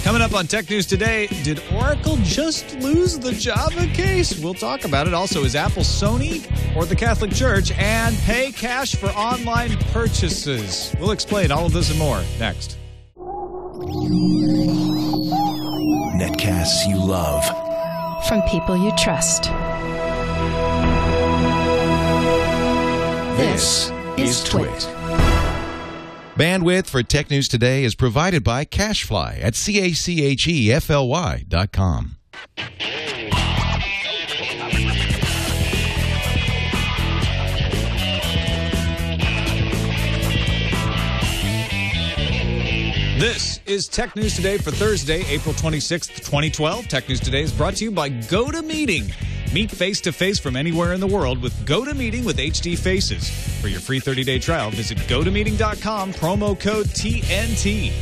Coming up on Tech News Today, did Oracle just lose the Java case? We'll talk about it. Also, is Apple Sony or the Catholic Church? And pay cash for online purchases. We'll explain all of this and more next. Netcasts you love. From people you trust. This is TWiT. Bandwidth for Tech News Today is provided by Cachefly at CACHEFLY.com. This is Tech News Today for Thursday, April 26th, 2012. Tech News Today is brought to you by GoToMeeting. Meet face-to-face from anywhere in the world with GoToMeeting with HD Faces. For your free 30-day trial, visit GoToMeeting.com, promo code TNT.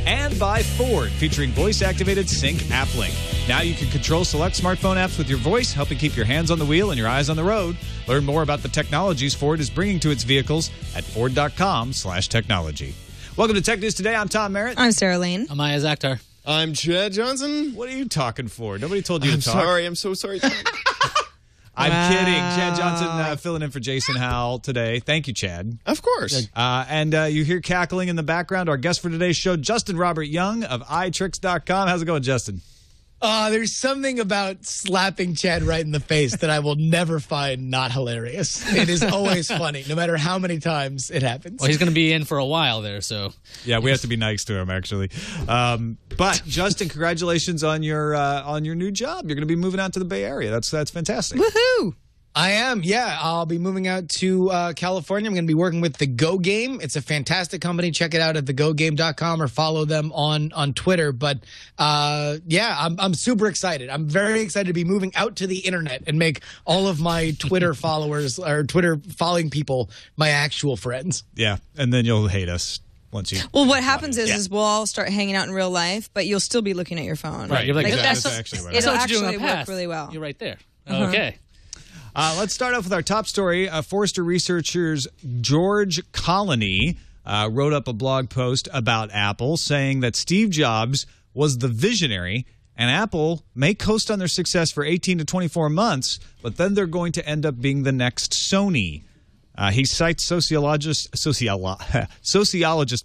And by Ford, featuring voice-activated Sync App Link. Now you can control select smartphone apps with your voice, helping keep your hands on the wheel and your eyes on the road. Learn more about the technologies Ford is bringing to its vehicles at Ford.com/technology. Welcome to Tech News Today. I'm Tom Merritt. I'm Sarah Lane. I'm Iyaz Akhtar. I'm Chad Johnson. What are you talking for? Nobody told you to talk. I'm so sorry. I'm kidding. Chad Johnson filling in for Jason Howell today. Thank you, Chad. Of course. And you hear cackling in the background. Our guest for today's show, Justin Robert Young of iTricks.com. How's it going, Justin? There's something about slapping Chad right in the face that I will never find not hilarious. It is always funny, no matter how many times it happens. Well, he's going to be in for a while there, so. Yeah, we have to be nice to him, actually. But, Justin, congratulations on your new job. You're going to be moving out to the Bay Area. That's fantastic. Woohoo! I am, yeah. I'll be moving out to California. I'm going to be working with The Go Game. It's a fantastic company. Check it out at thegogame.com or follow them on Twitter. But, yeah, I'm super excited. I'm very excited to be moving out to the internet and make all of my Twitter followers or Twitter following people my actual friends. Yeah, and then you'll hate us. Once you well, what happens is we'll all start hanging out in real life, but you'll still be looking at your phone. Right, you're like, that's actually what it'll what you're doing actually on work Path. really well. You're right there. Uh-huh. Okay. Let's start off with our top story. Forrester researchers George Colony wrote up a blog post about Apple saying that Steve Jobs was the visionary and Apple may coast on their success for 18 to 24 months, but then they're going to end up being the next Sony. He cites sociologist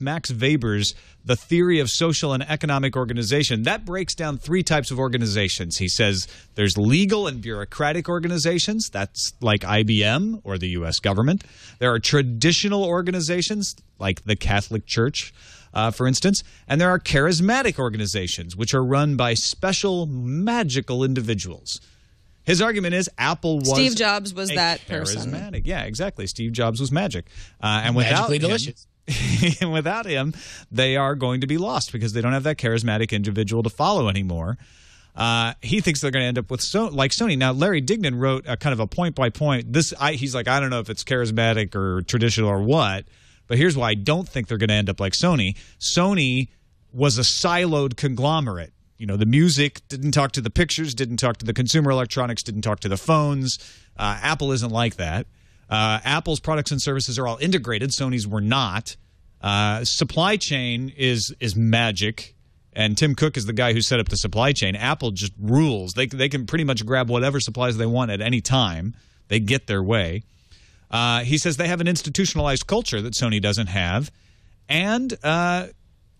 Max Weber's The Theory of Social and Economic Organization. That breaks down three types of organizations. He says there's legal and bureaucratic organizations. That's like IBM or the U.S. government. There are traditional organizations like the Catholic Church, for instance. And there are charismatic organizations, which are run by special magical individuals. His argument is Apple was Steve Jobs was that charismatic. person. Yeah, exactly. Steve Jobs was magic. And without Magically him, delicious. and without him, they are going to be lost because they don't have that charismatic individual to follow anymore. He thinks they're going to end up with like Sony. Now, Larry Dignan wrote a kind of a point-by-point. He's like, I don't know if it's charismatic or traditional or what, but here's why I don't think they're going to end up like Sony. Sony was a siloed conglomerate. You know, the music didn't talk to the pictures, didn't talk to the consumer electronics, didn't talk to the phones. Apple isn't like that. Apple's products and services are all integrated. Sony's were not. Supply chain is magic, and Tim Cook is the guy who set up the supply chain. Apple just rules. They can pretty much grab whatever supplies they want at any time. They get their way. He says they have an institutionalized culture that Sony doesn't have, and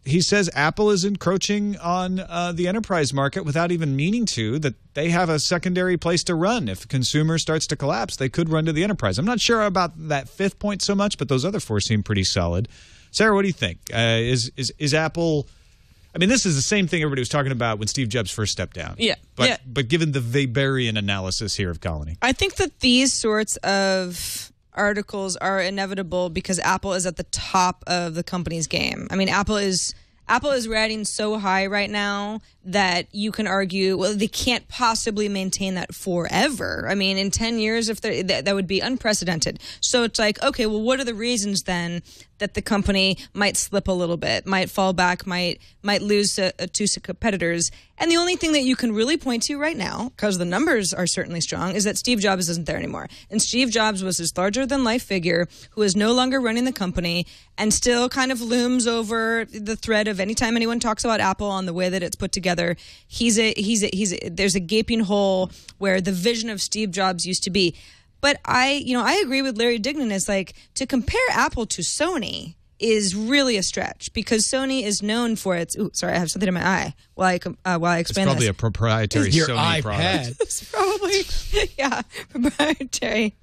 he says Apple is encroaching on the enterprise market without even meaning to, that they have a secondary place to run. If consumer starts to collapse, they could run to the enterprise. I'm not sure about that fifth point so much, but those other four seem pretty solid. Sarah, what do you think? Is Apple – I mean, this is the same thing everybody was talking about when Steve Jobs first stepped down. Yeah. But given the Weberian analysis here of Colony. I think that these sorts of articles are inevitable because Apple is at the top of the company's game. I mean, Apple is riding so high right now that you can argue, well, they can't possibly maintain that forever. I mean, in 10 years, if that would be unprecedented. So it's like, okay, well, what are the reasons then that the company might slip a little bit, might fall back, might lose to competitors. And the only thing that you can really point to right now, because the numbers are certainly strong, is that Steve Jobs isn't there anymore. And Steve Jobs was this larger-than-life figure who is no longer running the company and still kind of looms over the thread of anytime anyone talks about Apple on the way that it's put together. There's a gaping hole where the vision of Steve Jobs used to be. But I agree with Larry Dignan. It's like to compare Apple to Sony is really a stretch because Sony is known for its. Ooh, sorry, I have something in my eye while I explain It's probably this. a proprietary Your Sony iPad. product. It's probably proprietary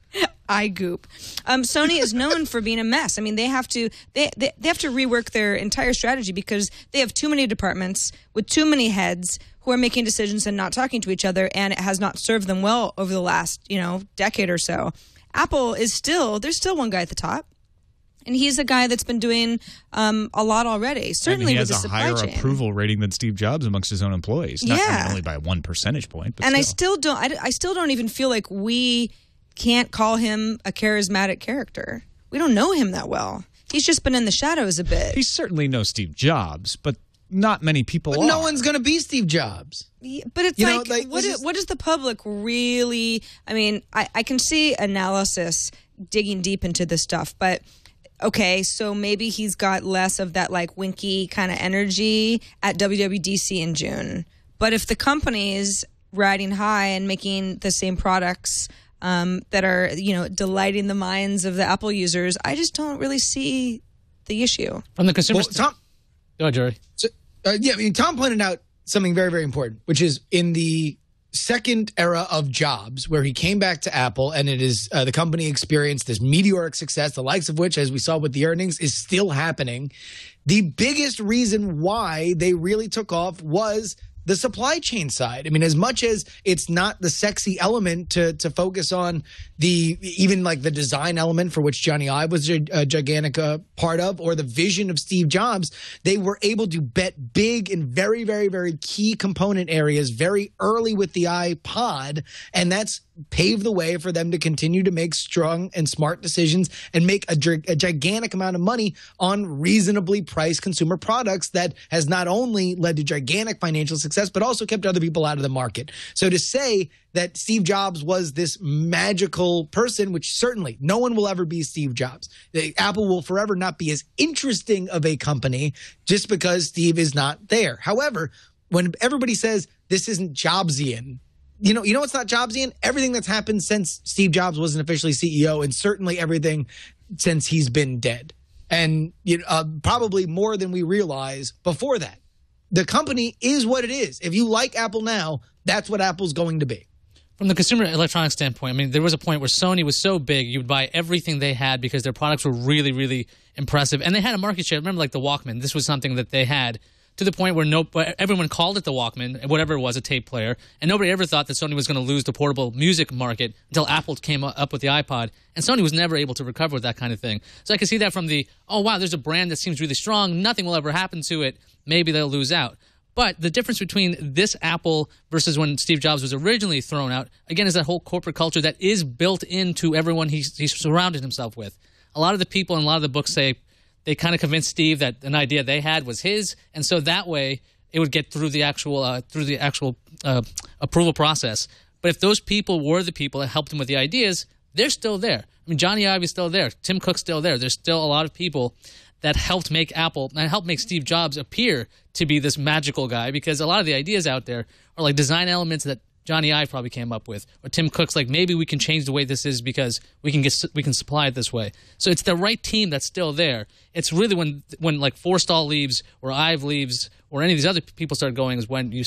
iGoop. Sony is known for being a mess. I mean, they have to rework their entire strategy because they have too many departments with too many heads who are making decisions and not talking to each other, and it has not served them well over the last decade or so. Apple is there's still one guy at the top. And he's a guy that's been doing a lot already. Certainly, and he with the has a supply higher chain. approval rating than Steve Jobs amongst his own employees. Not only by 1 percentage point. But and still. I still don't even feel like we can't call him a charismatic character. We don't know him that well. He's just been in the shadows a bit. He certainly knows Steve Jobs, but not many people But are. no one's going to be Steve Jobs. Yeah, but it's what does the public really? I mean, I can see analysis digging deep into this stuff, but. Okay, so maybe he's got less of that like winky kind of energy at WWDC in June. But if the company's riding high and making the same products that are, delighting the minds of the Apple users, I just don't really see the issue. From the consumer Tom, Go ahead, Jerry. so, Tom pointed out something very, very important, which is in the second era of Jobs, where he came back to Apple, and it is the company experienced this meteoric success, the likes of which, as we saw with the earnings, is still happening. The biggest reason why they really took off was the supply chain side. I mean, as much as it's not the sexy element to focus on even like the design element for which Johnny Ive was a gigantic part of, or the vision of Steve Jobs, they were able to bet big in very, very, very key component areas very early with the iPod, and that's paved the way for them to continue to make strong and smart decisions and make a gigantic amount of money on reasonably priced consumer products that has not only led to gigantic financial success, but also kept other people out of the market. So to say that Steve Jobs was this magical person, which certainly no one will ever be Steve Jobs. Apple will forever not be as interesting of a company just because Steve is not there. However, when everybody says this isn't Jobsian, you know what's not Jobsian? Everything that's happened since Steve Jobs wasn't officially CEO, and certainly everything since he's been dead. And probably more than we realize before that. The company is what it is. If you like Apple now, that's what Apple's going to be. From the consumer electronics standpoint, I mean, there was a point where Sony was so big, you would buy everything they had because their products were really, really impressive. And they had a market share. Remember, like the Walkman, this was something that they had to the point where everyone called it the Walkman, whatever it was, a tape player, and nobody ever thought that Sony was going to lose the portable music market until Apple came up with the iPod, and Sony was never able to recover with that kind of thing. So I can see that from oh wow, there's a brand that seems really strong, nothing will ever happen to it, maybe they'll lose out. But the difference between this Apple versus when Steve Jobs was originally thrown out, again, is that whole corporate culture that is built into everyone he's surrounded himself with. A lot of the people in a lot of the books say they kind of convinced Steve that an idea they had was his, and so that way it would get through the actual approval process. But if those people were the people that helped him with the ideas, they're still there. I mean, Johnny Ive is still there. Tim Cook's still there. There's still a lot of people that helped make Apple and helped make Steve Jobs appear to be this magical guy, because a lot of the ideas out there are like design elements that Johnny Ive probably came up with, or Tim Cook's like, maybe we can change the way this is because we can supply it this way. So it's the right team that's still there. It's really when like Forstall leaves or Ive leaves or any of these other people start going is when you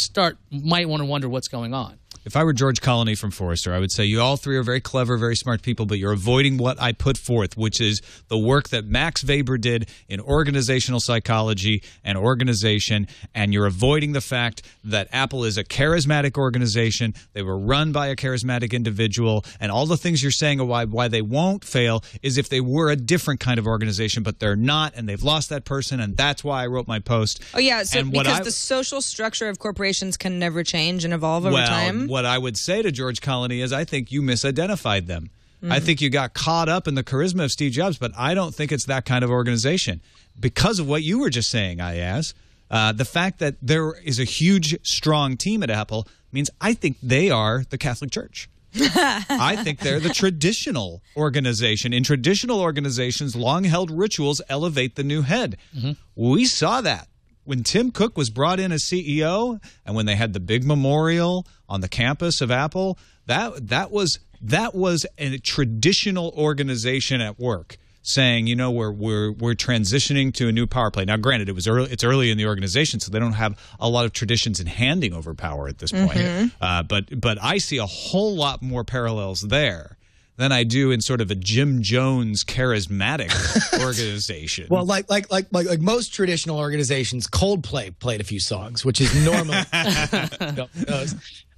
might want to wonder what's going on. If I were George Colony from Forrester, I would say you all three are very clever, very smart people, but you're avoiding what I put forth, which is the work that Max Weber did in organizational psychology and organization, and you're avoiding the fact that Apple is a charismatic organization. They were run by a charismatic individual, and all the things you're saying why they won't fail is if they were a different kind of organization, but they're not, and they've lost that person, and that's why I wrote my post. Oh, yeah, so because the social structure of corporations can never change and evolve over time. What I would say to George Colony is I think you misidentified them. I think you got caught up in the charisma of Steve Jobs, but I don't think it's that kind of organization. Because of what you were just saying, Iyaz, the fact that there is a huge, strong team at Apple means I think they are the Catholic Church. I think they're the traditional organization. In traditional organizations, long-held rituals elevate the new head. We saw that when Tim Cook was brought in as CEO and when they had the big memorial on the campus of Apple. That was a traditional organization at work saying, you know, we're transitioning to a new power play. Now, granted, it's early in the organization, so they don't have a lot of traditions in handing over power at this point. But I see a whole lot more parallels there than I do in sort of a Jim Jones charismatic organization. Well, like most traditional organizations, Coldplay played a few songs, which is normally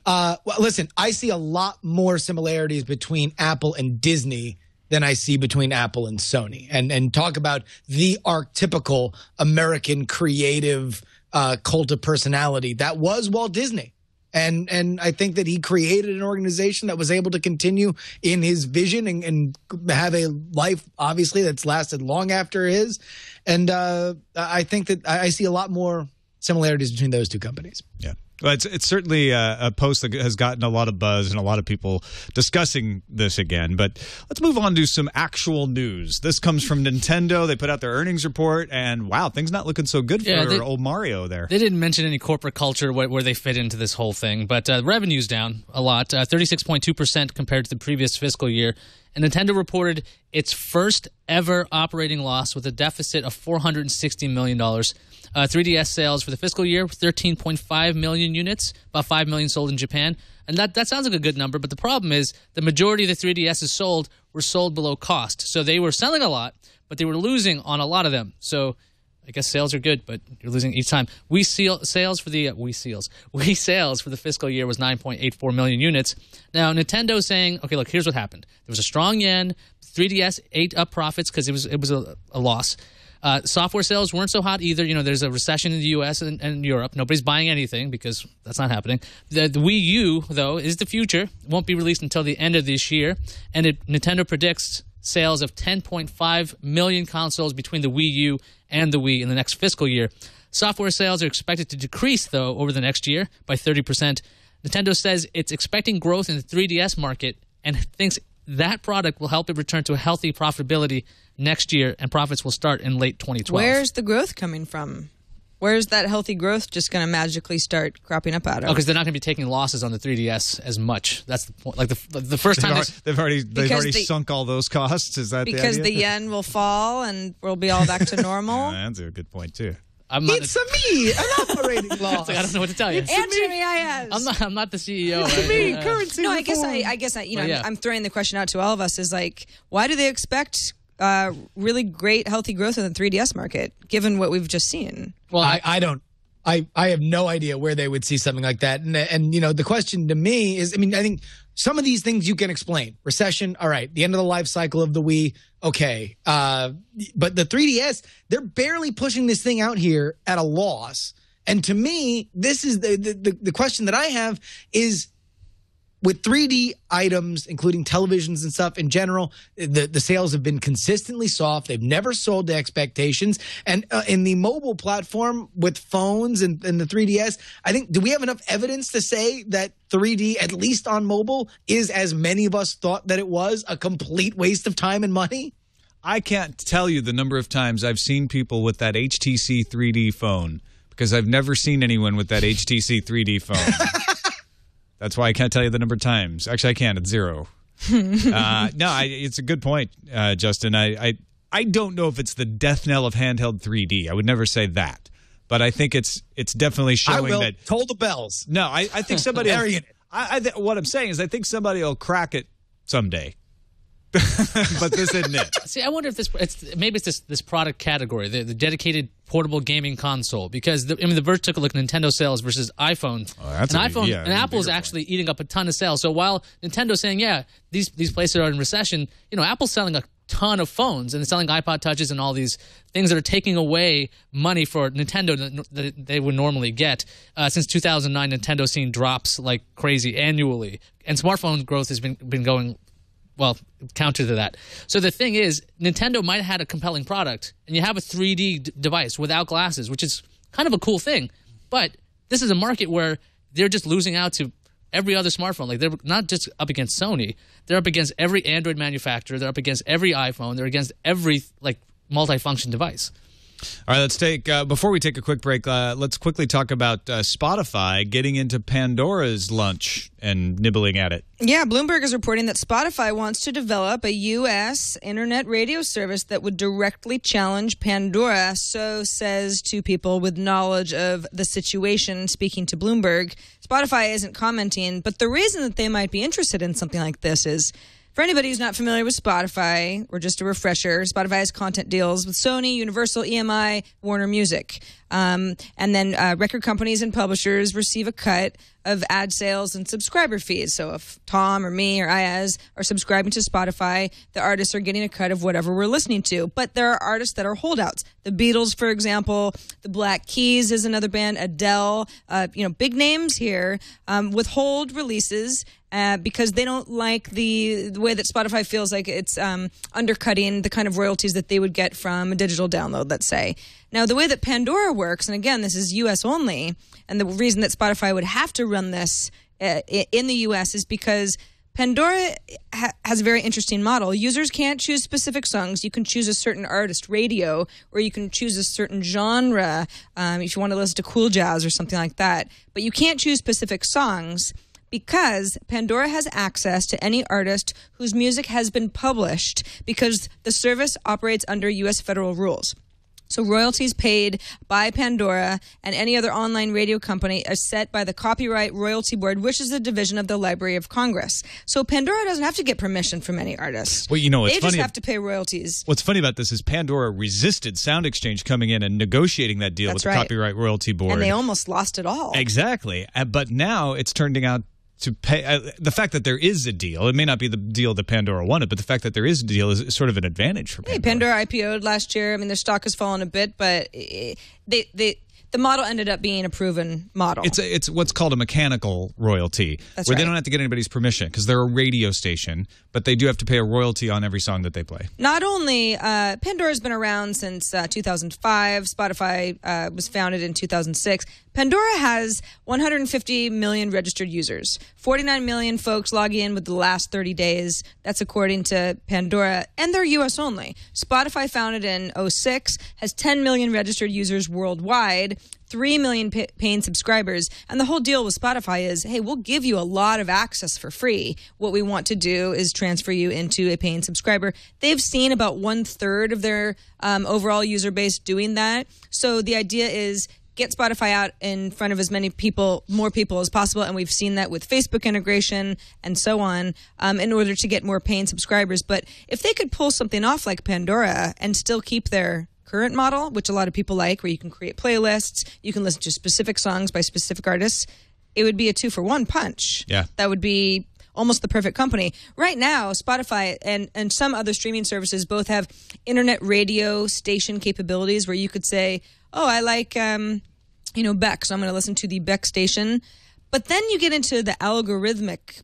well, listen, I see a lot more similarities between Apple and Disney than I see between Apple and Sony. And talk about the archetypical American creative cult of personality. That was Walt Disney. And I think that he created an organization that was able to continue in his vision and have a life, obviously, that's lasted long after his. And I think that I see a lot more similarities between those two companies. Yeah. Well, it's certainly a post that has gotten a lot of buzz and a lot of people discussing this again. But let's move on to some actual news. This comes from Nintendo. They put out their earnings report, and wow, things not looking so good for old Mario there. They didn't mention any corporate culture where they fit into this whole thing, but revenue's down a lot, 36.2% compared to the previous fiscal year. And Nintendo reported its first ever operating loss with a deficit of $460 million. 3DS sales for the fiscal year, 13.5 million units, about 5 million sold in Japan. And that sounds like a good number, but the problem is the majority of the 3DSs sold were sold below cost. So they were selling a lot, but they were losing on a lot of them. So I guess sales are good, but you're losing each time. Wii sales for the fiscal year was 9.84 million units. Now Nintendo's saying, okay, look, here's what happened. There was a strong yen. 3DS ate up profits because it was a loss. Software sales weren't so hot either. You know, there's a recession in the U.S. and Europe. Nobody's buying anything because that's not happening. The Wii U, though, is the future. It won't be released until the end of this year, and Nintendo predicts sales of 10.5 million consoles between the Wii U and the Wii in the next fiscal year. Software sales are expected to decrease, though, over the next year by 30%. Nintendo says it's expecting growth in the 3DS market and thinks that product will help it return to a healthy profitability next year, and profits will start in late 2012. Where's the growth coming from? Where's that healthy growth just going to magically start cropping up out of? Oh, because they're not going to be taking losses on the 3DS as much. That's the point. Like the first time they've already sunk all those costs. Is that because the the yen will fall and we'll be all back to normal? That's a good point too. It's me, an operating loss. I don't know what to tell you. Answer me, Iyaz. I'm not the CEO. It's me, currency. No, reform. I guess I'm throwing the question out to all of us is like, why do they expect really great, healthy growth in the 3DS market, given what we've just seen? Well, I don't. I have no idea where they would see something like that. And you know, the question to me is, I mean, I think some of these things you can explain. Recession, all right. The end of the life cycle of the Wii, okay. But the 3DS, they're barely pushing this thing out here at a loss. And to me, this is the question that I have is, with 3D items, including televisions and stuff in general, the sales have been consistently soft. They've never sold to expectations. And in the mobile platform with phones and the 3DS, I think, do we have enough evidence to say that 3D, at least on mobile, is, as many of us thought that it was, a complete waste of time and money? I can't tell you the number of times I've seen people with that HTC 3D phone, because I've never seen anyone with that HTC 3D phone. That's why I can't tell you the number of times. Actually, I can. It's 0. It's a good point, Justin. I don't know if it's the death knell of handheld 3D. I would never say that. But I think it's definitely showing that. Toll the bells. No, I think somebody what I'm saying is I think somebody will crack it someday. But this isn't it. See, I wonder if it's this product category, the dedicated portable gaming console, because the Verge took a look at Nintendo sales versus iPhone. Oh, that's and Apple is actually eating up a ton of sales. So while Nintendo's saying, yeah, these places are in recession, you know, Apple's selling a ton of phones and selling iPod Touches and all these things that are taking away money for Nintendo that they would normally get. Since 2009, Nintendo's seen drops like crazy annually, and smartphone growth has been going well, counter to that. So the thing is, Nintendo might have had a compelling product, and you have a 3D device without glasses, which is kind of a cool thing. But this is a market where they're just losing out to every other smartphone. Like, they're not just up against Sony. They're up against every Android manufacturer. They're up against every iPhone. They're against every, like, multifunction device. All right, let's take before we take a quick break, let's quickly talk about Spotify getting into Pandora's lunch and nibbling at it. Yeah, Bloomberg is reporting that Spotify wants to develop a U.S. internet radio service that would directly challenge Pandora. So says two people with knowledge of the situation speaking to Bloomberg. Spotify isn't commenting, but the reason that they might be interested in something like this is, for anybody who's not familiar with Spotify, or just a refresher, Spotify has content deals with Sony, Universal, EMI, Warner Music. And then record companies and publishers receive a cut of ad sales and subscriber fees. So if Tom or me or Iyaz are subscribing to Spotify, the artists are getting a cut of whatever we're listening to. But there are artists that are holdouts. The Beatles, for example, the Black Keys is another band, Adele, big names here, withhold releases because they don't like the way that Spotify feels like it's undercutting the kind of royalties that they would get from a digital download, let's say. Now, the way that Pandora works, and again, this is U.S. only, and the reason that Spotify would have to run this in the U.S. is because Pandora has a very interesting model. Users can't choose specific songs. You can choose a certain artist radio, or you can choose a certain genre if you want to listen to cool jazz or something like that. But you can't choose specific songs, because Pandora has access to any artist whose music has been published, because the service operates under U.S. federal rules. So royalties paid by Pandora and any other online radio company are set by the Copyright Royalty Board, which is a division of the Library of Congress. So Pandora doesn't have to get permission from any artist. Well, it's they funny. just have to pay royalties. What's funny about this is Pandora resisted Sound Exchange coming in and negotiating that deal with the Copyright Royalty Board. And they almost lost it all. Exactly. But now it's turning out to pay the fact that there is a deal. It may not be the deal that Pandora wanted, but the fact that there is a deal is sort of an advantage for Pandora. Hey, Pandora IPO'd last year. I mean, their stock has fallen a bit, but the model ended up being a proven model. It's what's called a mechanical royalty, where they don't have to get anybody's permission because they're a radio station, but they do have to pay a royalty on every song that they play. Not only Pandora's been around since 2005. Spotify was founded in 2006. Pandora has 150 million registered users. 49 million folks log in with the last 30 days. That's according to Pandora, and they're U.S. only. Spotify, founded in 2006, has 10 million registered users worldwide, 3 million paying subscribers. And the whole deal with Spotify is, hey, we'll give you a lot of access for free. What we want to do is transfer you into a paying subscriber. They've seen about 1/3 of their overall user base doing that. So the idea is, get Spotify out in front of as many people, more people as possible. And we've seen that with Facebook integration and so on, in order to get more paying subscribers. But if they could pull something off like Pandora and still keep their current model, which a lot of people like, where you can create playlists, you can listen to specific songs by specific artists, it would be a 2-for-1 punch. Yeah. That would be almost the perfect company. Right now, Spotify and some other streaming services both have internet radio station capabilities where you could say, oh, I like, Beck, so I'm going to listen to the Beck station. But then you get into the algorithmic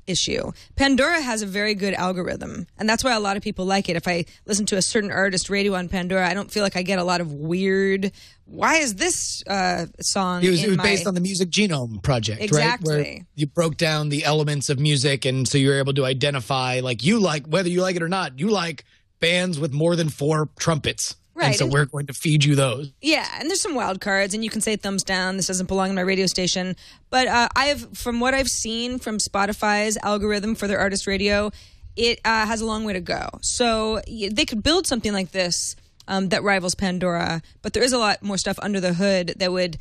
issue. Pandora has a very good algorithm, and that's why a lot of people like it. If I listen to a certain artist radio on Pandora, I don't feel like I get a lot of weird, why is this song It was based on the Music Genome Project, exactly. Right? Where you broke down the elements of music, and so you were able to identify, whether you like it or not, you like bands with more than 4 trumpets. Right. And so we're going to feed you those. Yeah, and there's some wild cards, and you can say thumbs down, this doesn't belong in my radio station. But from what I've seen from Spotify's algorithm for their artist radio, it has a long way to go. So they could build something like this that rivals Pandora, but there is a lot more stuff under the hood that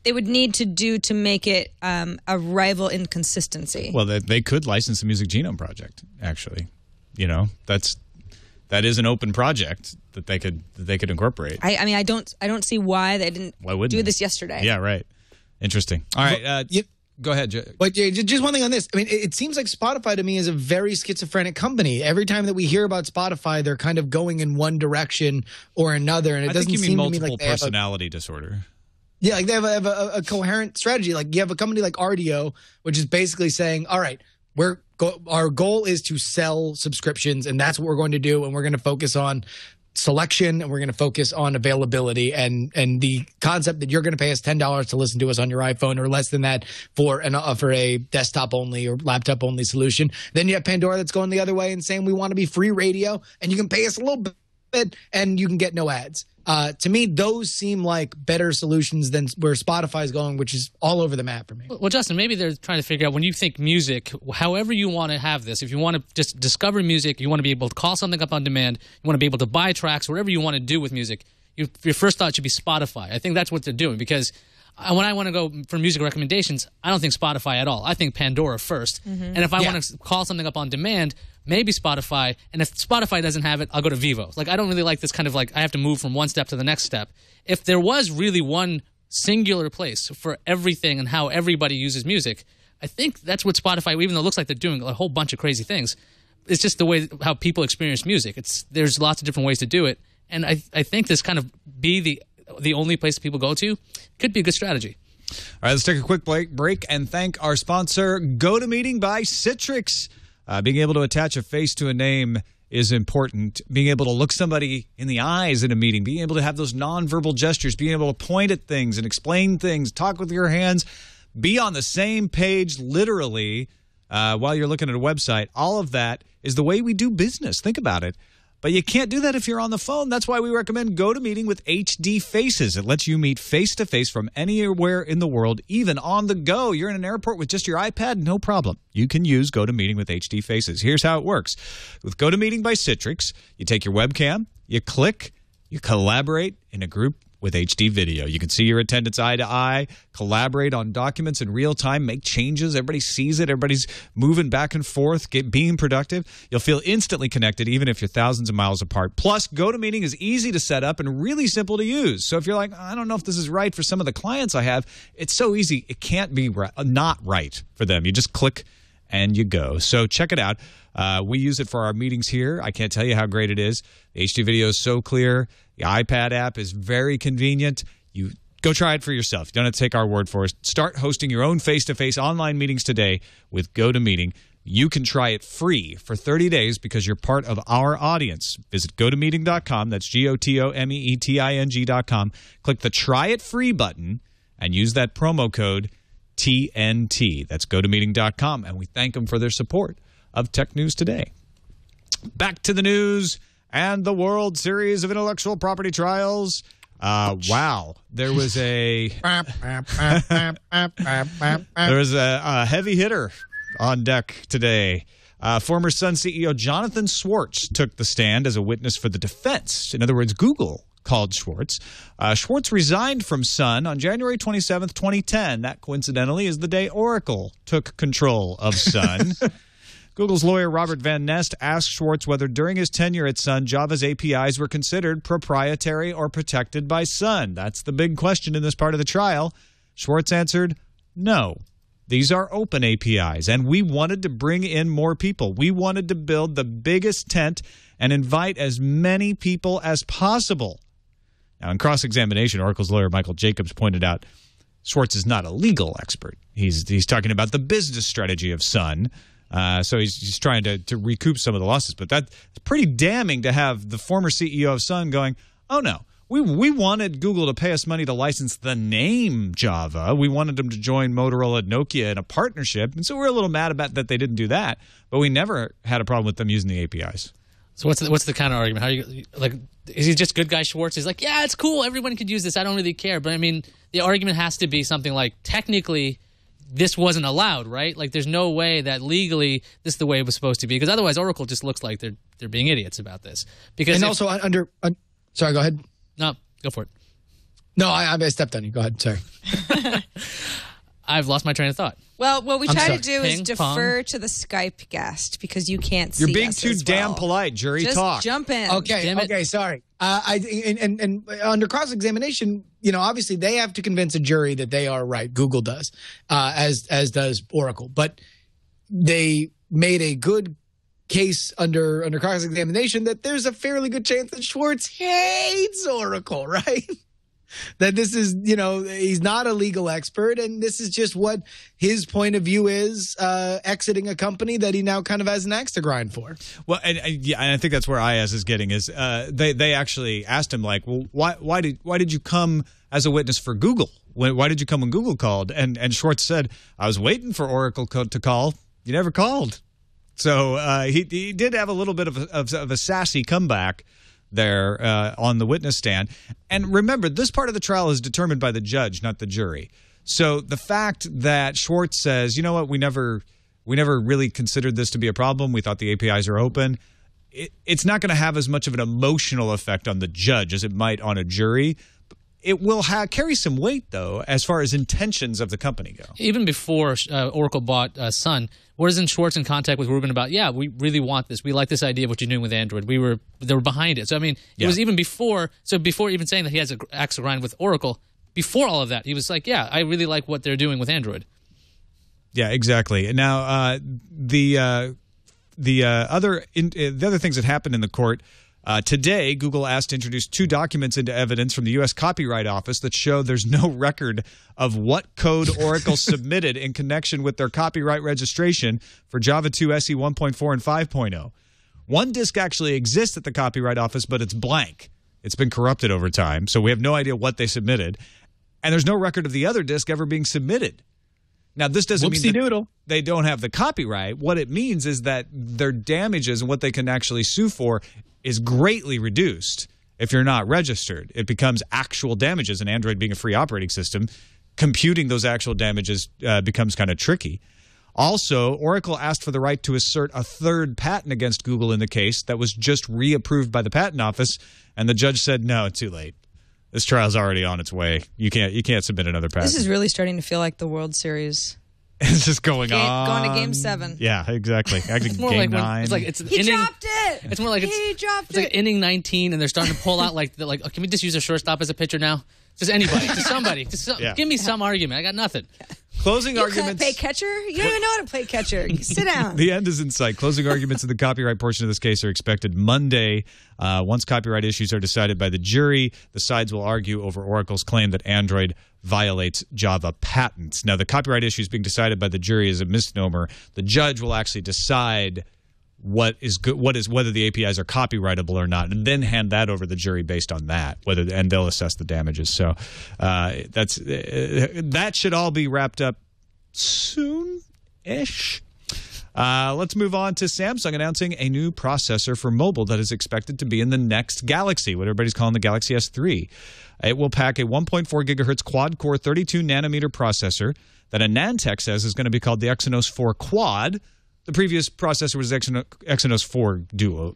they would need to do to make it a rival in consistency. Well, they could license the Music Genome Project, actually. That is an open project that they could incorporate. I don't see why they didn't do this yesterday. Yeah, right. Interesting. All right, go ahead. But just one thing on this. I mean, it seems like Spotify to me is a very schizophrenic company. Every time that we hear about Spotify, they're kind of going in one direction or another, and it doesn't seem to me like multiple they have personality disorder. Yeah, like they have a coherent strategy. Like you have a company like RDO, which is basically saying, all right, we're our goal is to sell subscriptions, and that's what we're going to do. And we're going to focus on selection, and we're going to focus on availability, and the concept that you're going to pay us $10 to listen to us on your iPhone or less than that for a desktop only or laptop only solution. Then you have Pandora that's going the other way and saying we want to be free radio, and you can pay us a little bit and you can get no ads. To me, those seem like better solutions than where Spotify is going, which is all over the map for me. Well, Justin, maybe they're trying to figure out when you think music, however you want to have this, if you want to just discover music, you want to be able to call something up on demand, you want to be able to buy tracks, whatever you want to do with music, your first thought should be Spotify. I think that's what they're doing, because when I want to go for music recommendations, I don't think Spotify at all. I think Pandora first. And if I want to call something up on demand, maybe Spotify. And if Spotify doesn't have it, I'll go to Vivo. Like, I don't really like this kind of like I have to move from one step to the next step. If there was really one singular place for everything and how everybody uses music, I think that's what Spotify, even though it looks like they're doing a whole bunch of crazy things, it's just the way how people experience music. There's lots of different ways to do it. And I think this kind of be the only place people go to could be a good strategy. All right, let's take a quick break and thank our sponsor, GoToMeeting by Citrix. Being able to attach a face to a name is important. Being able to look somebody in the eyes in a meeting, being able to have those nonverbal gestures, being able to point at things and explain things, talk with your hands, be on the same page literally while you're looking at a website. All of that is the way we do business. Think about it. But you can't do that if you're on the phone. That's why we recommend GoToMeeting with HD Faces. It lets you meet face-to-face from anywhere in the world, even on the go. You're in an airport with just your iPad? No problem. You can use GoToMeeting with HD Faces. Here's how it works. With GoToMeeting by Citrix, you take your webcam, you click, you collaborate in a group with HD video. You can see your attendants eye to eye, collaborate on documents in real time, make changes. Everybody sees it. Everybody's moving back and forth, being productive. You'll feel instantly connected even if you're thousands of miles apart. Plus, GoToMeeting is easy to set up and really simple to use. So if you're like, I don't know if this is right for some of the clients I have, it's so easy. It can't be not right for them. You just click and you go. So check it out. We use it for our meetings here. I can't tell you how great it is. The HD video is so clear. The iPad app is very convenient. You go try it for yourself. You don't have to take our word for it. Start hosting your own face-to-face online meetings today with GoToMeeting. You can try it free for 30 days because you're part of our audience. Visit GoToMeeting.com. That's GoToMeeting.com. Click the Try It Free button and use that promo code TNT. That's GoToMeeting.com. And we thank them for their support of Tech News Today. Back to the news and the World Series of Intellectual Property Trials. Wow. There was a heavy hitter on deck today. Former Sun CEO Jonathan Schwartz took the stand as a witness for the defense. In other words, Google called Schwartz. Schwartz resigned from Sun on January 27th, 2010. That, coincidentally, is the day Oracle took control of Sun. Google's lawyer Robert Van Nest asked Schwartz whether during his tenure at Sun, Java's APIs were considered proprietary or protected by Sun. That's the big question in this part of the trial. Schwartz answered, no. These are open APIs, and we wanted to bring in more people. We wanted to build the biggest tent and invite as many people as possible. Now, in cross-examination, Oracle's lawyer Michael Jacobs pointed out Schwartz is not a legal expert. He's talking about the business strategy of Sun. So he's trying to recoup some of the losses. But that's pretty damning to have the former CEO of Sun going, oh, no, we wanted Google to pay us money to license the name Java. We wanted them to join Motorola and Nokia in a partnership. And so we're a little mad about that they didn't do that. But we never had a problem with them using the APIs. So what's the counter argument? How you like? Is he just good guy Schwartz? He's like, yeah, it's cool. Everyone could use this. I don't really care. But I mean, the argument has to be something like technically this wasn't allowed, right? Like, there's no way that legally this is the way it was supposed to be, because otherwise Oracle just looks like they're being idiots about this. Because and also sorry, go ahead. No, go for it. No, I stepped on you. Go ahead. Sorry. I've lost my train of thought. Well, what we try to do is Ping defer pong. to the Skype guest because you can't see You're being us too as damn well. polite, jury. Just talk. jump in. Okay, sorry. And under cross-examination, obviously they have to convince a jury that they are right. Google does, as does Oracle. But they made a good case under cross-examination that there's a fairly good chance that Schwartz hates Oracle, right? that this is, he's not a legal expert, and this is just what his point of view is, exiting a company that he now kind of has an axe to grind for. Well, and I think that's where Iyaz is getting is they actually asked him, like, well, why did you come as a witness for Google? Why did you come when Google called? And Schwartz said, I was waiting for Oracle to call. You never called. So he did have a little bit of a sassy comeback there on the witness stand. And remember, this part of the trial is determined by the judge, not the jury. So the fact that Schwartz says, you know what, we never really considered this to be a problem. We thought the APIs are open. It's not going to have as much of an emotional effect on the judge as it might on a jury. It will carry some weight, though, as far as intentions of the company go. Even before Oracle bought Sun, wasn't Schwartz in contact with Rubin about, we really want this. We like this idea of what you're doing with Android. They were behind it. So, I mean, it was even before. So before even saying that he has an axe to grind with Oracle, before all of that, he was like, I really like what they're doing with Android. Yeah, exactly. Now, the other things that happened in the court. Today, Google asked to introduce 2 documents into evidence from the U.S. Copyright Office that show there's no record of what code Oracle submitted in connection with their copyright registration for Java 2 SE 1.4 and 5.0. One disk actually exists at the Copyright Office, but it's blank. It's been corrupted over time, so we have no idea what they submitted. And there's no record of the other disk ever being submitted. Now, this doesn't mean that they don't have the copyright. What it means is that their damages and what they can actually sue for is greatly reduced if you're not registered. It becomes actual damages, and Android being a free operating system, computing those actual damages becomes kind of tricky. Also, Oracle asked for the right to assert a 3rd patent against Google in the case that was just reapproved by the Patent Office, and the judge said, no, too late. This trial's already on its way. You can't submit another patent. This is really starting to feel like the World Series. It's just going on. Going to Game 7. Yeah, exactly. Actually, it's more Game like 9. It's like it's he inning, dropped it. It's more like it's like inning 19, and they're starting to pull out can we just use a shortstop as a pitcher now? Just anybody, just somebody. Give me some argument. I got nothing. Closing arguments. You can't play catcher? You don't even know how to play catcher. Sit down. The end is in sight. Closing arguments in the copyright portion of this case are expected Monday. Once copyright issues are decided by the jury, the sides will argue over Oracle's claim that Android violates Java patents. Now, the copyright issues being decided by the jury is a misnomer. The judge will actually decide whether the APIs are copyrightable or not, and then hand that over to the jury based on that, and they'll assess the damages. So that should all be wrapped up soon-ish. Let's move on to Samsung announcing a new processor for mobile that is expected to be in the next Galaxy, what everybody's calling the Galaxy S3. It will pack a 1.4 gigahertz quad-core 32-nanometer processor that Anantech says is going to be called the Exynos 4 Quad. The previous processor was Exynos 4 dual,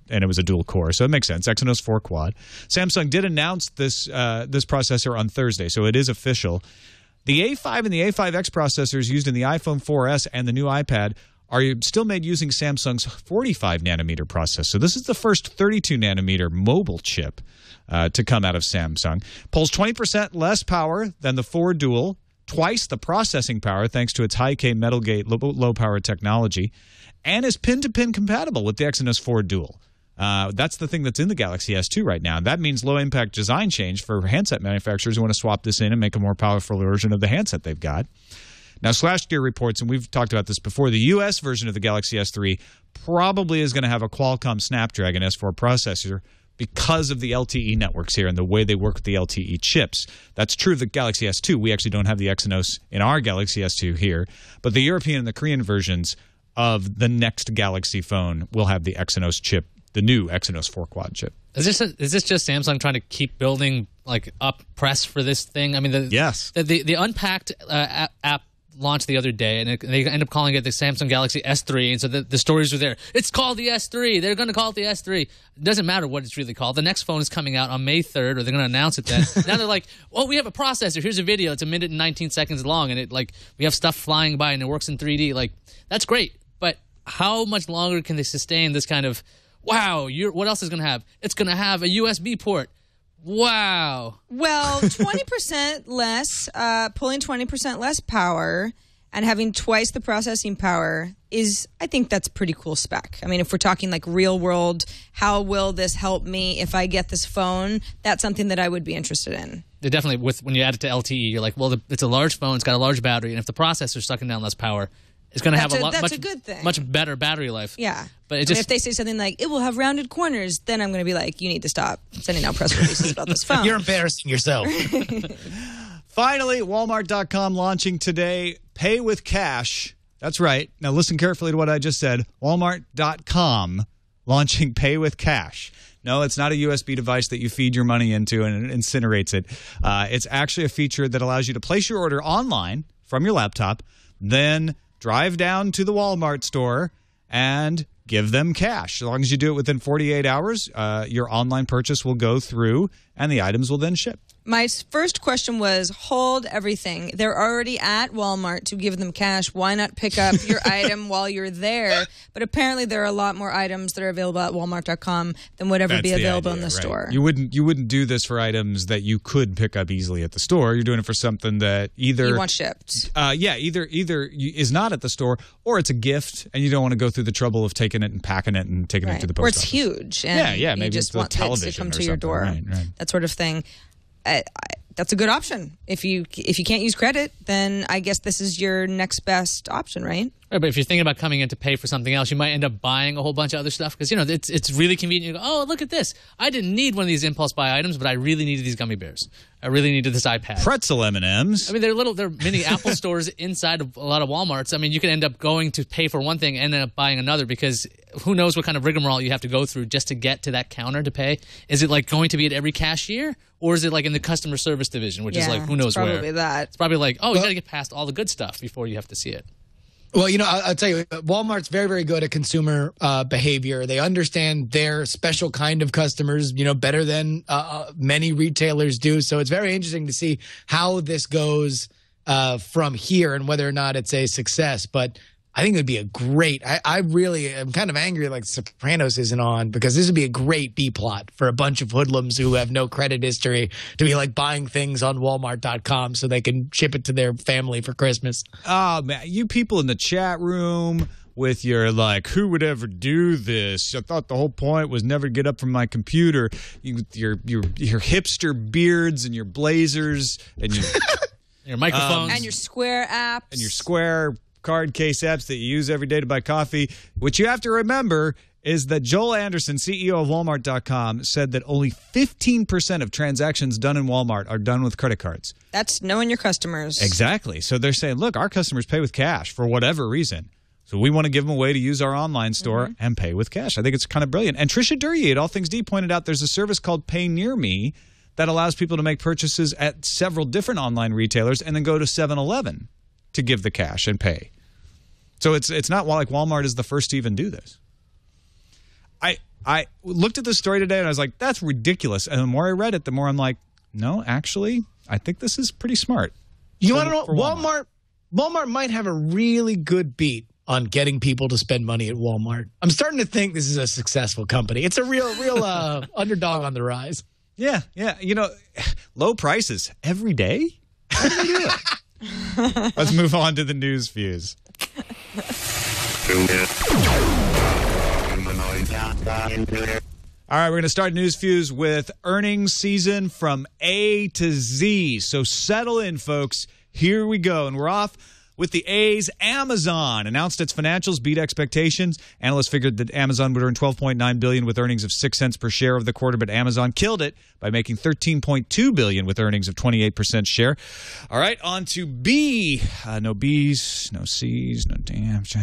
and it was a dual core, so it makes sense. Exynos 4 Quad. Samsung did announce this processor on Thursday, so it is official. The A5 and the A5X processors used in the iPhone 4S and the new iPad are still made using Samsung's 45-nanometer processor. So this is the first 32-nanometer mobile chip to come out of Samsung. Pulls 20% less power than the 4 dual, twice the processing power thanks to its high-K metal gate low-power technology, and is pin-to-pin compatible with the Exynos 4 dual. That's the thing that's in the Galaxy S2 right now. That means low-impact design change for handset manufacturers who want to swap this in and make a more powerful version of the handset they've got. Now, SlashGear reports, and we've talked about this before, the U.S. version of the Galaxy S3 probably is going to have a Qualcomm Snapdragon S4 processor because of the LTE networks here and the way they work with the LTE chips. That's true of the Galaxy S2. We actually don't have the Exynos in our Galaxy S2 here, but the European and the Korean versions of the next Galaxy phone will have the Exynos chip, the new Exynos 4 Quad chip. Is this just Samsung trying to keep building up press for this thing? I mean, yes. The Unpacked app launched the other day, and they end up calling it the Samsung Galaxy S3, and so the stories were there. It's called the S3. They're going to call it the S3. It doesn't matter what it's really called. The next phone is coming out on May 3rd, or they're going to announce it then. Now they're like, oh, we have a processor. Here's a video. It's 1 minute and 19 seconds long, and we have stuff flying by, and it works in 3D. That's great, but how much longer can they sustain this kind of, wow, what else is going to have? It's going to have a USB port. Wow. Well, 20% less, pulling 20% less power. and having twice the processing power is, I think that's pretty cool spec. I mean, if we're talking like real world, how will this help me if I get this phone? That's something that I would be interested in. They definitely, when you add it to LTE, you're like, well, it's a large phone, it's got a large battery, and if the processor's sucking down less power, it's going to have a good thing. Much better battery life. Yeah. But if they say something like, it will have rounded corners, then I'm going to be like, you need to stop sending out press releases about this phone. You're embarrassing yourself. Finally, Walmart.com launching today. Pay with cash. That's right. Now listen carefully to what I just said. Walmart.com launching pay with cash. No, it's not a USB device that you feed your money into and it incinerates it. It's actually a feature that allows you to place your order online from your laptop, then drive down to the Walmart store and give them cash. As long as you do it within 48 hours, your online purchase will go through and the items will then ship. My first question was, hold everything. They're already at Walmart to give them cash. Why not pick up your item while you're there? But apparently there are a lot more items that are available at Walmart.com than would ever be available in the store. You wouldn't do this for items that you could pick up easily at the store. You're doing it for something that either you want shipped. Either is not at the store or it's a gift and you don't want to go through the trouble of taking it and packing it and taking it to the post office. Or it's huge. And maybe you just it's want television it to come or to your something. door. Right. That sort of thing. That's a good option. If you can't use credit, then I guess this is your next best option, right? Right, but if you're thinking about coming in to pay for something else, you might end up buying a whole bunch of other stuff because, it's really convenient. You go, oh, look at this. I didn't need one of these impulse buy items, but I really needed these gummy bears. I really needed this iPad. Pretzel M&Ms. I mean, they're mini Apple stores inside of a lot of Walmarts. I mean, you could end up going to pay for one thing and end up buying another because who knows what kind of rigmarole you have to go through just to get to that counter to pay. Is it like going to be at every cashier? Or is it like in the customer service division, which is like who knows where? It's probably that. It's probably like, you got to get past all the good stuff before you have to see it. Well, I'll tell you, Walmart's very, very good at consumer behavior. They understand their special kind of customers, better than many retailers do. So it's very interesting to see how this goes from here and whether or not it's a success. But I think it would be a great. I really am kind of angry like Sopranos isn't on because this would be a great B plot for a bunch of hoodlums who have no credit history to be like buying things on Walmart.com so they can ship it to their family for Christmas. Oh man, you people in the chat room with your like, who would ever do this? I thought the whole point was never get up from my computer. Your hipster beards and your blazers and your microphones and your Square apps and your Square card case apps that you use every day to buy coffee. What you have to remember is that Joel Anderson, CEO of Walmart.com, said that only 15% of transactions done in Walmart are done with credit cards. That's knowing your customers. Exactly. So they're saying, look, our customers pay with cash for whatever reason. So we want to give them a way to use our online store and pay with cash. I think it's kind of brilliant. And Trisha Durye at All Things D pointed out there's a service called Pay Near Me that allows people to make purchases at several different online retailers and then go to 7-Eleven to give the cash and pay. So it's not like Walmart is the first to even do this. I looked at this story today and I was like, that's ridiculous. And the more I read it, the more I'm like, no, actually, I think this is pretty smart. You want to know, Walmart might have a really good beat on getting people to spend money at Walmart. I'm starting to think this is a successful company. It's a real underdog on the rise. Yeah. Low prices every day. How do they do it? Let's move on to the news fuse. All right, we're going to start News Fuse with earnings season from A to Z. So settle in, folks. Here we go. And we're off with the A's. Amazon announced its financials beat expectations. Analysts figured that Amazon would earn $12.9 billion with earnings of 6 cents per share of the quarter, but Amazon killed it by making $13.2 billion with earnings of 28% share. All right, on to B. No B's, no C's, no damns,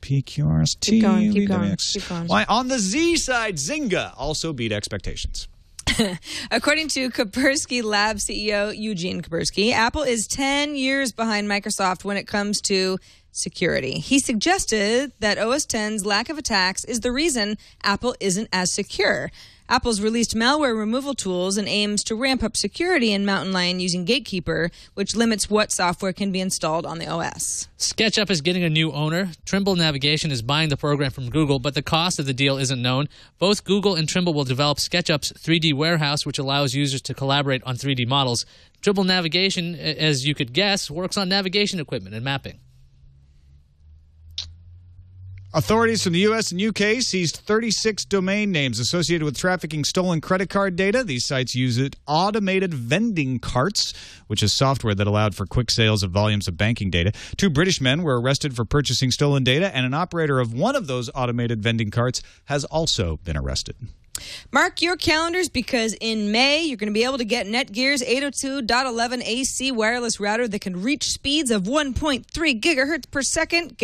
P, Q, R, S, T. Keep going. Why, on the Z side, Zynga also beat expectations. According to Kaspersky Labs CEO Eugene Kaspersky, Apple is 10 years behind Microsoft when it comes to security. He suggested that OS X's lack of attacks is the reason Apple isn't as secure. Apple's released malware removal tools and aims to ramp up security in Mountain Lion using Gatekeeper, which limits what software can be installed on the OS. SketchUp is getting a new owner. Trimble Navigation is buying the program from Google, but the cost of the deal isn't known. Both Google and Trimble will develop SketchUp's 3D warehouse, which allows users to collaborate on 3D models. Trimble Navigation, as you could guess, works on navigation equipment and mapping. Authorities from the U.S. and U.K. seized 36 domain names associated with trafficking stolen credit card data. These sites use automated vending carts, which is software that allowed for quick sales of volumes of banking data. 2 British men were arrested for purchasing stolen data, and an operator of one of those automated vending carts has also been arrested. Mark your calendars because in May, you're going to be able to get Netgear's 802.11 AC wireless router that can reach speeds of 1.3 gigabits per second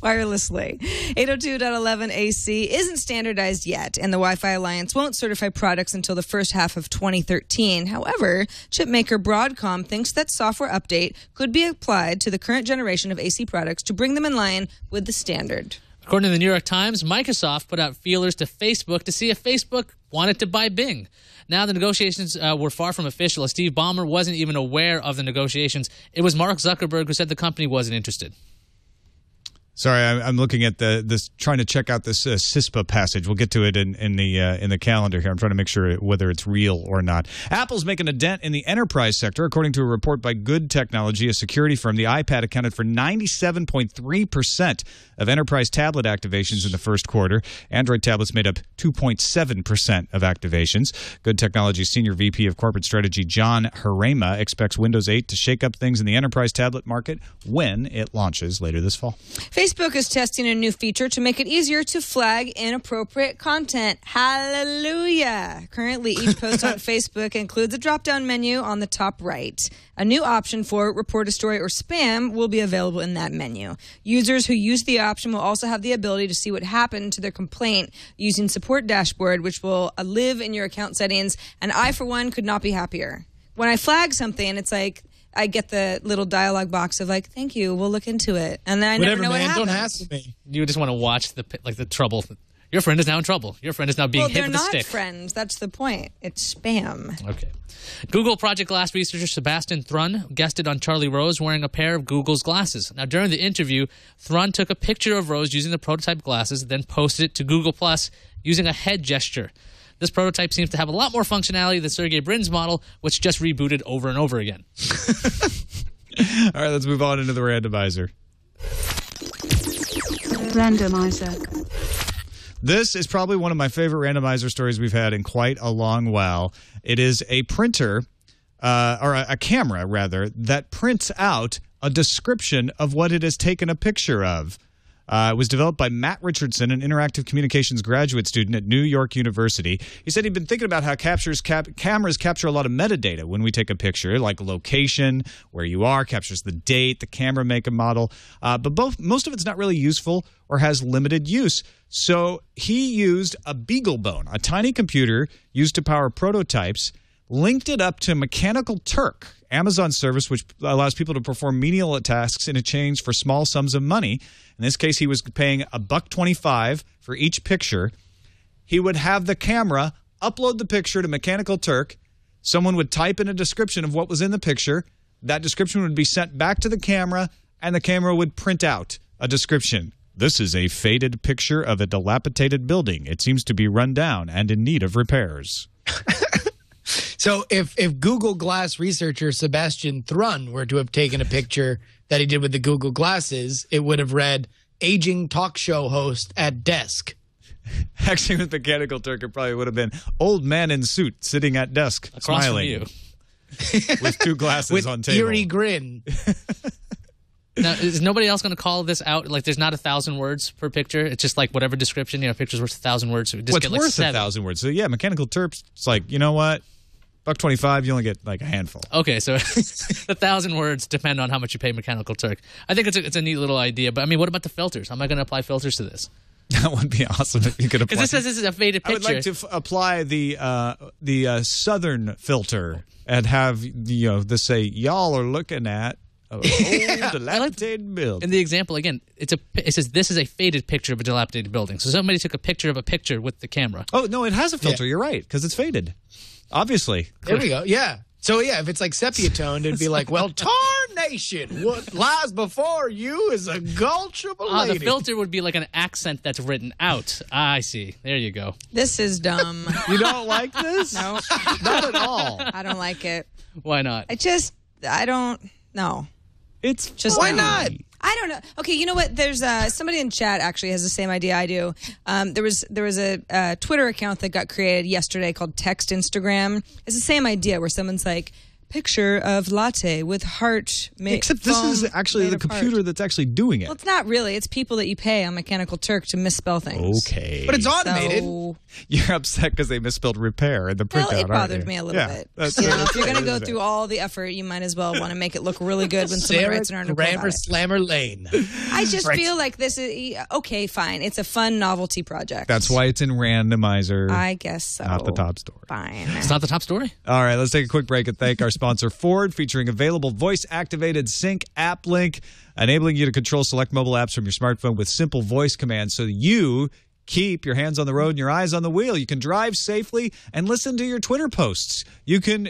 wirelessly. 802.11 AC isn't standardized yet, and the Wi-Fi Alliance won't certify products until the first half of 2013. However, chipmaker Broadcom thinks that software update could be applied to the current generation of AC products to bring them in line with the standard. According to the New York Times, Microsoft put out feelers to Facebook to see if Facebook wanted to buy Bing. Now the negotiations were far from official. Steve Ballmer wasn't even aware of the negotiations. It was Mark Zuckerberg who said the company wasn't interested. Sorry, I'm looking at this, trying to check out this CISPA passage. We'll get to it in the calendar here. I'm trying to make sure whether it's real or not. Apple's making a dent in the enterprise sector. According to a report by Good Technology, a security firm, the iPad accounted for 97.3% of enterprise tablet activations in the first quarter. Android tablets made up 2.7% of activations. Good Technology's Senior VP of Corporate Strategy, John Harema, expects Windows 8 to shake up things in the enterprise tablet market when it launches later this fall. Facebook is testing a new feature to make it easier to flag inappropriate content. Hallelujah! Currently, each post on Facebook includes a drop-down menu on the top right. A new option for report a story or spam will be available in that menu. Users who use the option will also have the ability to see what happened to their complaint using Support Dashboard, which will live in your account settings. And I, for one, could not be happier. When I flag something, it's like, I get the little dialogue box of like, thank you, we'll look into it. And then I never know what happens. Don't ask me. You just want to watch the trouble. Your friend is now in trouble. Your friend is now being hit with a stick. Well, they're not friends. That's the point. It's spam. Okay. Google Project Glass researcher Sebastian Thrun guested on Charlie Rose wearing a pair of Google's glasses. Now, during the interview, Thrun took a picture of Rose using the prototype glasses, then posted it to Google Plus using a head gesture. This prototype seems to have a lot more functionality than Sergey Brin's model, which just rebooted over and over again. All right, let's move on into the randomizer. Randomizer. This is probably one of my favorite randomizer stories we've had in quite a long while. It is a printer, or a camera, rather, that prints out a description of what it has taken a picture of. It was developed by Matt Richardson, an interactive communications graduate student at New York University. He said he'd been thinking about how cameras capture a lot of metadata when we take a picture, like location, where you are, captures the date, the camera make and model. But most of it's not really useful or has limited use. So he used a BeagleBone, a tiny computer used to power prototypes, linked it up to Mechanical Turk, Amazon service which allows people to perform menial tasks in exchange for small sums of money. In this case, he was paying $1.25 for each picture. He would have the camera upload the picture to Mechanical Turk. Someone would type in a description of what was in the picture. That description would be sent back to the camera, and the camera would print out a description. This is a faded picture of a dilapidated building. It seems to be run down and in need of repairs. So if Google Glass researcher Sebastian Thrun were to have taken a picture that he did with the Google Glasses, it would have read, aging talk show host at desk. Actually, with Mechanical Turk, it probably would have been old man in suit sitting at desk, Across smiling. from you. With 2 glasses with on table. Eerie grin. Now, is nobody else going to call this out? Like, there's not 1,000 words per picture. It's just like whatever description, picture's worth 1,000 words. So we just What's get like worth 7. 1,000 words? So yeah, Mechanical Turk's like, you know what? $1.25, you only get like a handful. Okay, so 1,000 words depend on how much you pay Mechanical Turk. I think it's a neat little idea, but I mean, what about the filters? How am I going to apply filters to this? That would be awesome if you could apply. Because this says this is a faded picture. I would like to apply the southern filter and have this say, y'all are looking at Old dilapidated building. In the example, again, it says this is a faded picture of a dilapidated building. So somebody took a picture of a picture with the camera. Oh, no, it has a filter. You're right, because it's faded. Obviously. There we go. Yeah. So, yeah, if it's like sepia toned, it'd be like, well, tarnation, what lies before you is a gulch of a lady. The filter would be like an accent that's written out. I see. There you go. This is dumb. You don't like this? No. Not at all. I don't like it. Why not? I don't know. It's Just Why no. not? I don't know. Okay, you know what? There's somebody in chat actually has the same idea I do. There was a Twitter account that got created yesterday called Text Instagram. It's the same idea where someone's like, picture of latte with heart made. Except this is actually the computer that's actually doing it. Well, it's not really. It's people that you pay on Mechanical Turk to misspell things. Okay. But it's automated. So, You're upset because they misspelled repair in the printout, well, it aren't bothered you? me a little Yeah, bit. that's- You know, if you're going to that's- go through all the effort, you might as well want to make it look really good when someone Sarah writes an article about Grammar it. Slammer Lane. I just Right. feel like this is okay. Fine, it's a fun novelty project. That's why it's in randomizer, I guess so. not the top story. Fine. It's not the top story. All right, let's take a quick break and thank our sponsor, Ford, featuring available voice-activated sync app link, enabling you to control select mobile apps from your smartphone with simple voice commands so you keep your hands on the road and your eyes on the wheel. You can drive safely and listen to your Twitter posts. You can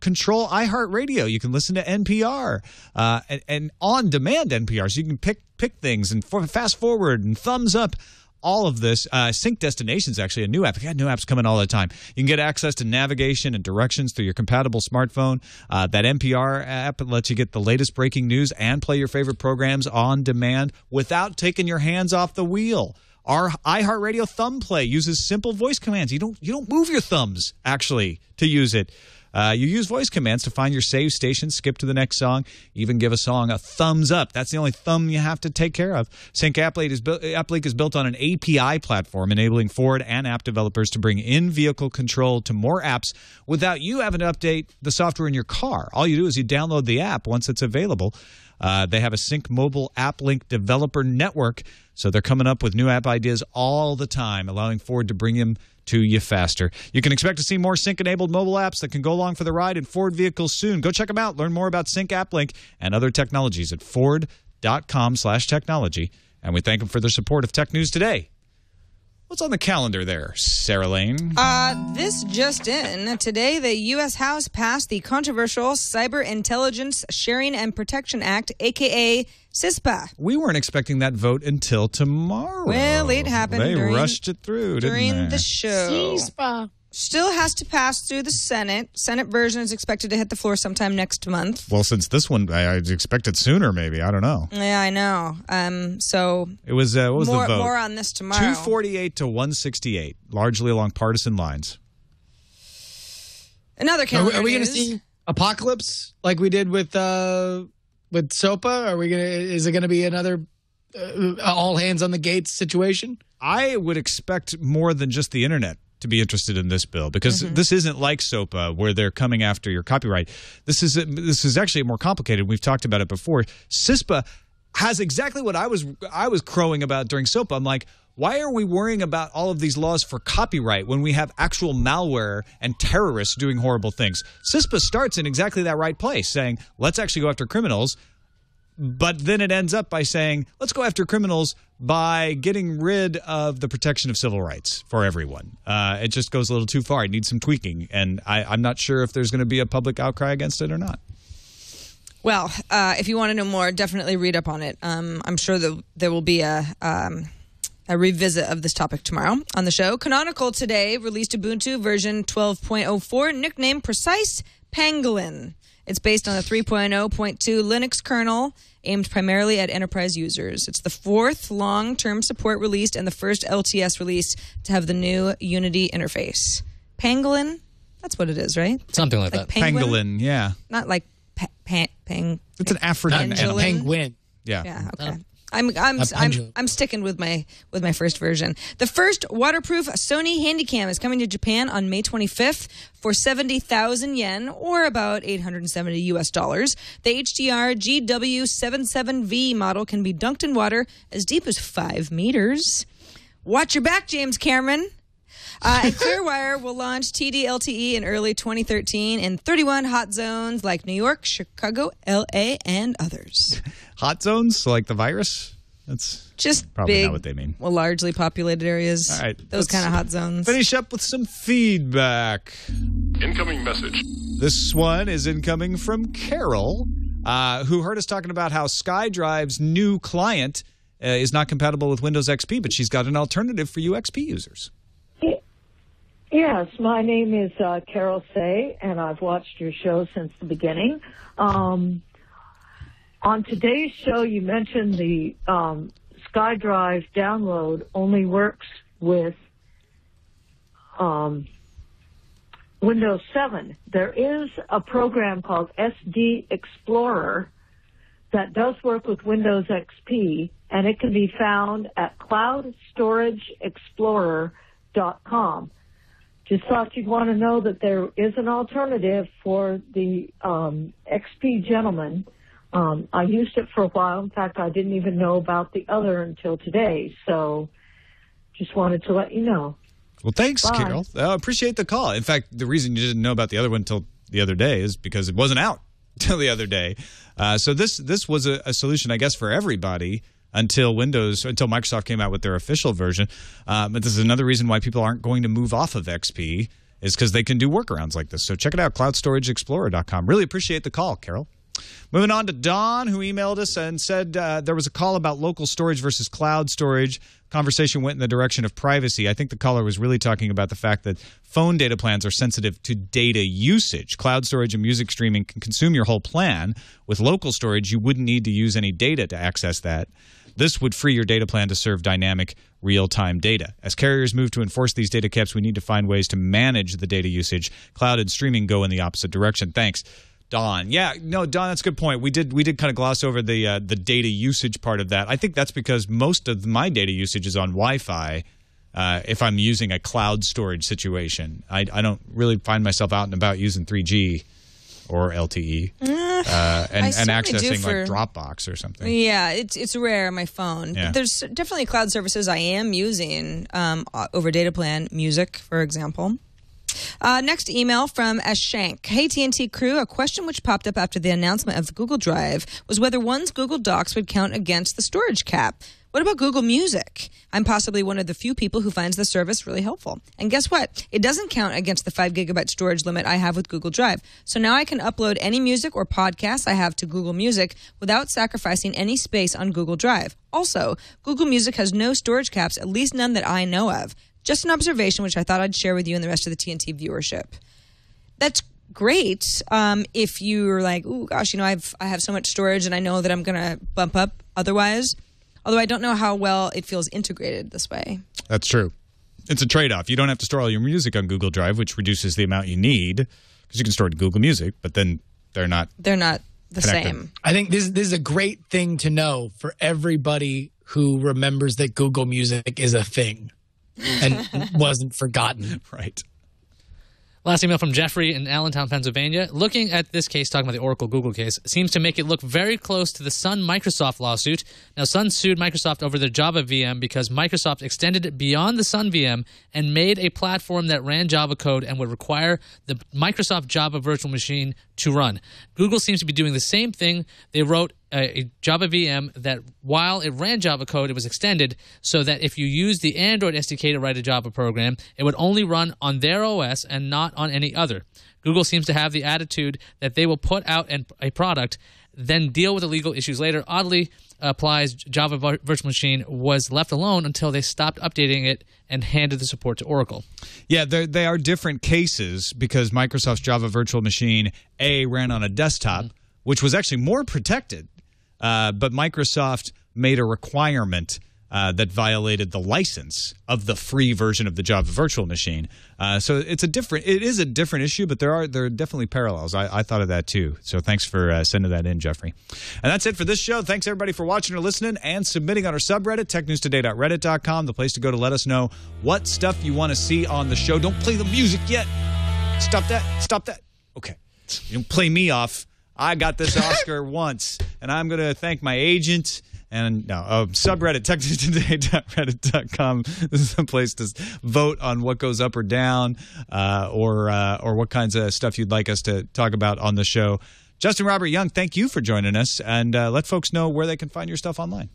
control iHeartRadio. You can listen to NPR and on-demand NPR. So you can pick things and fast forward and thumbs up. All of this. Sync Destinations, actually, a new app. We got new apps coming all the time. You can get access to navigation and directions through your compatible smartphone. That NPR app lets you get the latest breaking news and play your favorite programs on demand without taking your hands off the wheel. Our iHeartRadio Thumb Play uses simple voice commands. You don't move your thumbs, actually, to use it. You use voice commands to find your save station, skip to the next song, even give a song a thumbs up. That's the only thumb you have to take care of. Sync App Link is built on an API platform, enabling Ford and app developers to bring in-vehicle control to more apps without you having to update the software in your car. All you do is you download the app once it's available. They have a Sync Mobile App Link developer network, so they're coming up with new app ideas all the time, allowing Ford to bring them to you faster. You can expect to see more Sync-enabled mobile apps that can go along for the ride in Ford vehicles soon. Go check them out. Learn more about Sync App Link and other technologies at Ford.com/technology. And we thank them for their support of Tech News Today. What's on the calendar there, Sarah Lane? This just in. Today, the U.S. House passed the controversial Cyber Intelligence Sharing and Protection Act, a.k.a. CISPA. We weren't expecting that vote until tomorrow. Well, it happened They during- rushed it through, didn't During they? the show. Still has to pass through the Senate. Senate version is expected to hit the floor sometime next month. Well, since this one, I expected sooner, maybe. I don't know. Yeah, I know. So It was, what was more, the vote? more on this tomorrow. 248 to 168, largely along partisan lines. Another calendar Are we going to news. see Apocalypse like we did with SOPA? Are we going to? Is it going to be another all hands on the gates situation? I would expect more than just the internet to be interested in this bill, because this isn't like SOPA where they're coming after your copyright. This is actually more complicated. We've talked about it before. CISPA has exactly what I was crowing about during SOPA. I'm like, why are we worrying about all of these laws for copyright when we have actual malware and terrorists doing horrible things? CISPA starts in exactly that right place, saying, let's actually go after criminals. But then it ends up by saying, let's go after criminals by getting rid of the protection of civil rights for everyone. It just goes a little too far. It needs some tweaking. And I'm not sure if there's going to be a public outcry against it or not. Well, if you want to know more, definitely read up on it. I'm sure that there will be a revisit of this topic tomorrow on the show. Canonical today released Ubuntu version 12.04, nicknamed Precise Pangolin. It's based on the 3.0.2 Linux kernel, aimed primarily at enterprise users. It's the fourth long-term support released and the first LTS release to have the new Unity interface. Pangolin? That's what it is, right? Something like that. Penguin? Pangolin, yeah. Not like pang. It's an African Pangolin. animal. Penguin. Yeah. Yeah, okay. I'm sticking with my first version. The first waterproof Sony Handycam is coming to Japan on May 25th for 70,000 yen, or about $870 US. The HDR GW77V model can be dunked in water as deep as 5 meters. Watch your back, James Cameron. And Clearwire will launch TD-LTE in early 2013 in 31 hot zones like New York, Chicago, L.A., and others. Hot zones, like the virus? That's just probably big, not what they mean. Well, largely populated areas. All right. Those kind of hot zones. Finish up with some feedback. Incoming message. This one is incoming from Carol, who heard us talking about how SkyDrive's new client is not compatible with Windows XP, but she's got an alternative for you XP users. Yes, my name is Carol Say, and I've watched your show since the beginning. On today's show, you mentioned the SkyDrive download only works with Windows 7. There is a program called SD Explorer that does work with Windows XP, and it can be found at cloudstorageexplorer.com. Just thought you'd want to know that there is an alternative for the XP gentleman. I used it for a while. In fact, I didn't even know about the other until today. So just wanted to let you know. Well, thanks, Bye. Carol. I appreciate the call. In fact, the reason you didn't know about the other one until the other day is because it wasn't out till the other day. So this was a solution, I guess, for everybody until Microsoft came out with their official version. But this is another reason why people aren't going to move off of XP is because they can do workarounds like this. So check it out, cloudstorageexplorer.com. Really appreciate the call, Carol. Moving on to Don, who emailed us and said there was a call about local storage versus cloud storage. Conversation went in the direction of privacy. I think the caller was really talking about the fact that phone data plans are sensitive to data usage. Cloud storage and music streaming can consume your whole plan. With local storage, you wouldn't need to use any data to access that. This would free your data plan to serve dynamic, real-time data. As carriers move to enforce these data caps, we need to find ways to manage the data usage. Cloud and streaming go in the opposite direction. Thanks, Don. Yeah, no, Don, that's a good point. We did kind of gloss over the data usage part of that. I think that's because most of my data usage is on Wi-Fi. If I'm using a cloud storage situation, I don't really find myself out and about using 3G or LTE and accessing like Dropbox or something. Yeah, it's rare on my phone. Yeah. There's definitely cloud services I am using over data plan, music, for example. Next email from Shank. Hey, TNT crew, a question which popped up after the announcement of the Google Drive was whether one's Google Docs would count against the storage cap. What about Google Music? I'm possibly one of the few people who finds the service really helpful. And guess what? It doesn't count against the 5 gigabyte storage limit I have with Google Drive. So now I can upload any music or podcasts I have to Google Music without sacrificing any space on Google Drive. Also, Google Music has no storage caps, at least none that I know of. Just an observation, which I thought I'd share with you and the rest of the TNT viewership. That's great if you're like, oh gosh, I have so much storage and I know that I'm going to bump up otherwise. Although I don't know how well it feels integrated this way. That's true. It's a trade-off. You don't have to store all your music on Google Drive, which reduces the amount you need because you can store it in Google Music, but then they're not the connected. same. I think this is a great thing to know for everybody who remembers that Google Music is a thing and wasn't forgotten. Right. Last email from Jeffrey in Allentown, Pennsylvania. Looking at this case, talking about the Oracle Google case, seems to make it look very close to the Sun Microsoft lawsuit. Now, Sun sued Microsoft over their Java VM because Microsoft extended it beyond the Sun VM and made a platform that ran Java code and would require the Microsoft Java virtual machine to run. Google seems to be doing the same thing. They wrote a Java VM that while it ran Java code, it was extended so that if you use the Android SDK to write a Java program, it would only run on their OS and not on any other. Google seems to have the attitude that they will put out a product, then deal with the legal issues later. Oddly, Apply's Java virtual machine was left alone until they stopped updating it and handed the support to Oracle. Yeah, they are different cases because Microsoft's Java virtual machine, ran on a desktop, which was actually more protected. But Microsoft made a requirement that violated the license of the free version of the Java virtual machine. So it is a different issue, but there are definitely parallels. I thought of that too. So thanks for sending that in, Jeffrey. And that's it for this show. Thanks everybody for watching or listening and submitting on our subreddit, technewstoday.reddit.com, the place to go to let us know what stuff you want to see on the show. Don't play the music yet. Stop that. Okay. You don't play me off. I got this Oscar once, and I'm going to thank my agent And no, subreddit, technewstoday.reddit.com. This is the place to vote on what goes up or down, or what kinds of stuff you'd like us to talk about on the show. Justin Robert Young, thank you for joining us, and let folks know where they can find your stuff online.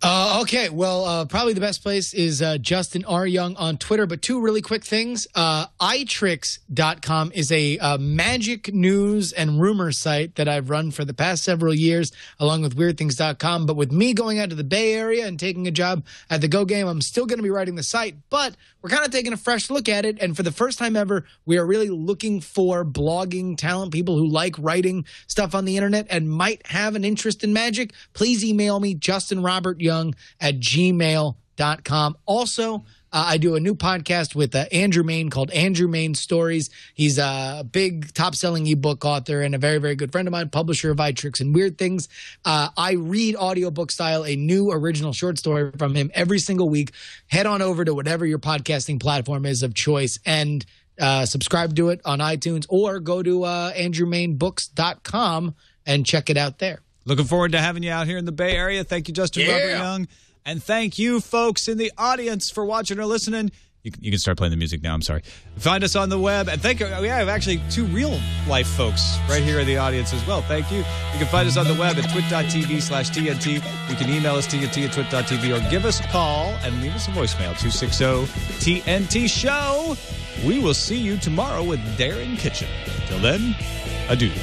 Okay, well, probably the best place is Justin R. Young on Twitter, but two really quick things. iTricks.com is a magic news and rumor site that I've run for the past several years, along with WeirdThings.com. But with me going out to the Bay Area and taking a job at the Go Game, I'm still going to be writing the site, but we're kind of taking a fresh look at it. And for the first time ever, we are really looking for blogging talent, people who like writing stuff on the internet and might have an interest in magic. Please email me, justinrobertyoung@gmail.com. Also, I do a new podcast with Andrew Main called Andrew Main Stories. He's a big top-selling ebook author and a very, very good friend of mine, publisher of iTricks and Weird Things. I read audiobook style a new original short story from him every single week. Head on over to whatever your podcasting platform is of choice and subscribe to it on iTunes, or go to andrewmainbooks.com and check it out there. Looking forward to having you out here in the Bay Area. Thank you, Justin Robert Young. And thank you, folks in the audience, for watching or listening. You can start playing the music now. I'm sorry. Find us on the web. And thank you. We have actually two real-life folks right here in the audience as well. Thank you. You can find us on the web at twit.tv/TNT. You can email us, TNT@twit.tv, or give us a call and leave us a voicemail, 260-TNT-SHOW. We will see you tomorrow with Darren Kitchen. Till then, adieu.